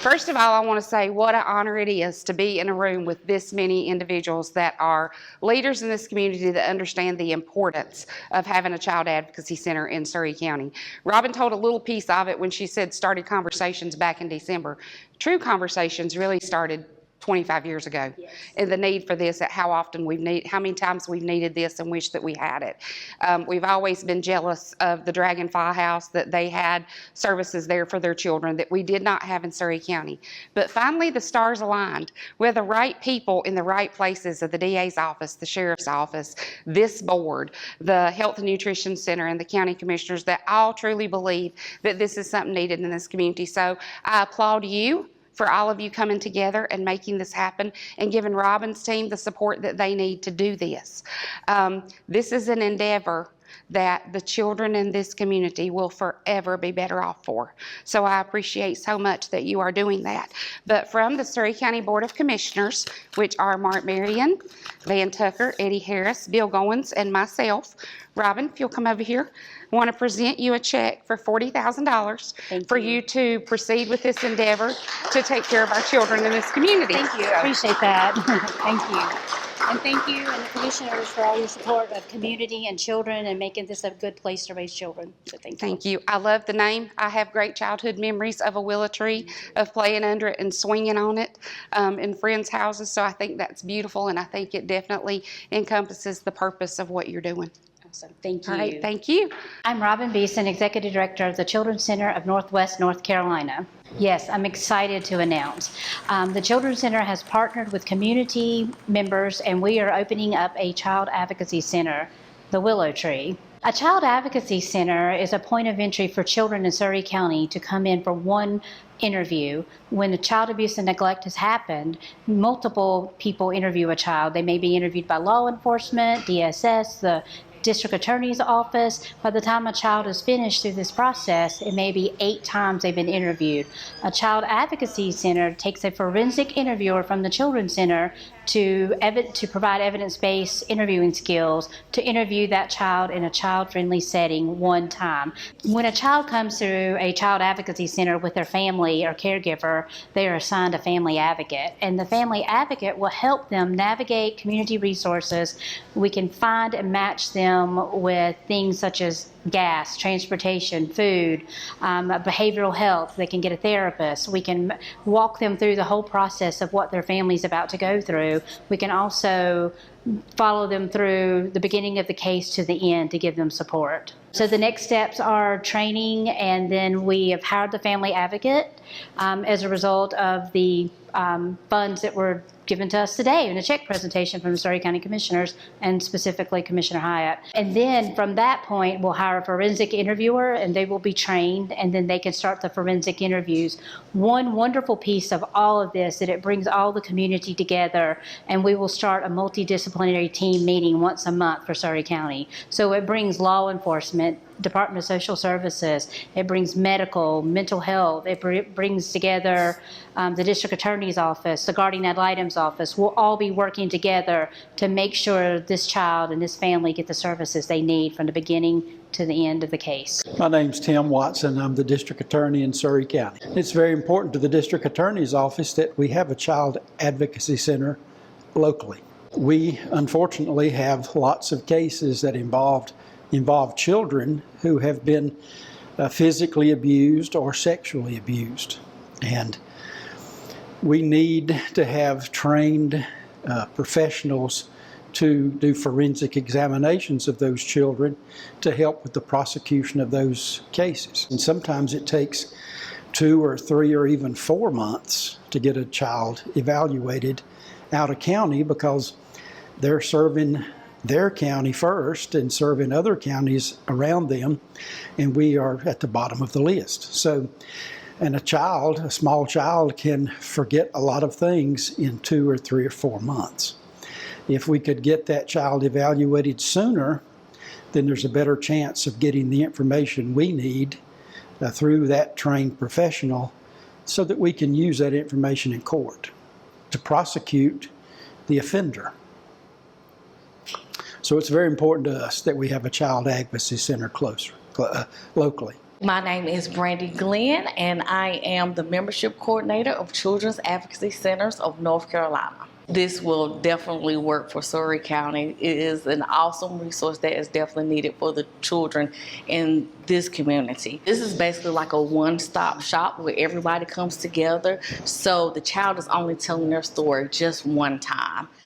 First of all, I want to say what an honor it is to be in a room with this many individuals that are leaders in this community that understand the importance of having a child advocacy center in Surry County. Robin told a little piece of it when she said started conversations back in December. True conversations really started 25 years ago, yes. And the need for this, how often how many times we've needed this and wish that we had it. We've always been jealous of the Dragonfly House, that they had services there for their children that we did not have in Surry County. But finally the stars aligned with the right people in the right places at the DA's office, the Sheriff's office, this board, the Health and Nutrition Center, and the county commissioners that all truly believe that this is something needed in this community. So I applaud you for all of you coming together and making this happen and giving Robin's team the support that they need to do this. This is an endeavor that the children in this community will forever be better off for. So I appreciate so much that you are doing that. But from the Surry County Board of Commissioners, which are Mark Marion, Van Tucker, Eddie Harris, Bill Goins, and myself, Robin, if you'll come over here, I want to present you a check for $40,000 for you to proceed with this endeavor to take care of our children in this community. Thank you. I appreciate that. Thank you. And thank you and the commissioners for all your support of community and children and making this a good place to raise children. So thank you. Thank you. I love the name. I have great childhood memories of a willow tree, of playing under it and swinging on it in friends' houses. So I think that's beautiful, and I think it definitely encompasses the purpose of what you're doing. Awesome. Thank you. All right, thank you. I'm Robin Beeson, Executive Director of the Children's Center of Northwest North Carolina. Yes, I'm excited to announce. The Children's Center has partnered with community members, and we are opening up a child advocacy center, the Willow Tree. A child advocacy center is a point of entry for children in Surry County to come in for one interview. When the child abuse and neglect has happened, multiple people interview a child. They may be interviewed by law enforcement, DSS, the district attorney's office. By the time a child is finished through this process, it may be 8 times they've been interviewed. A child advocacy center takes a forensic interviewer from the Children's Center to provide evidence-based interviewing skills to interview that child in a child-friendly setting one time. When a child comes through a child advocacy center with their family or caregiver, they are assigned a family advocate, and the family advocate will help them navigate community resources. We can find and match them with things such as gas, transportation, food, behavioral health. They can get a therapist. We can walk them through the whole process of what their family's about to go through. We can also follow them through the beginning of the case to the end to give them support. So the next steps are training, and then we have hired the family advocate as a result of the funds that were given to us today in a check presentation from the Surry County Commissioners, and specifically Commissioner Hiatt. And then from that point, we'll hire a forensic interviewer, and they will be trained, and then they can start the forensic interviews. One wonderful piece of all of this, that it brings all the community together, and we will start a multidisciplinary team meeting once a month for Surry County. So it brings law enforcement, Department of Social Services, it brings medical, mental health, it brings together the district attorney's office, the guardian ad litem's office. We'll all be working together to make sure this child and this family get the services they need from the beginning to the end of the case. My name's Tim Watson. I'm the district attorney in Surry County. It's very important to the district attorney's office that we have a child advocacy center locally. We unfortunately have lots of cases that involve children who have been physically abused or sexually abused. And we need to have trained professionals to do forensic examinations of those children to help with the prosecution of those cases. And sometimes it takes 2 or 3 or even 4 months to get a child evaluated out of county, because they're serving their county first and serving other counties around them, and we are at the bottom of the list. So, and a small child can forget a lot of things in 2 or 3 or 4 months. If we could get that child evaluated sooner, then there's a better chance of getting the information we need through that trained professional, so that we can use that information in court to prosecute the offender. So it's very important to us that we have a child advocacy center locally. My name is Brandy Glenn, and I am the membership coordinator of Children's Advocacy Centers of North Carolina. This will definitely work for Surry County. It is an awesome resource that is definitely needed for the children in this community. This is basically like a one-stop shop where everybody comes together, so the child is only telling their story just one time.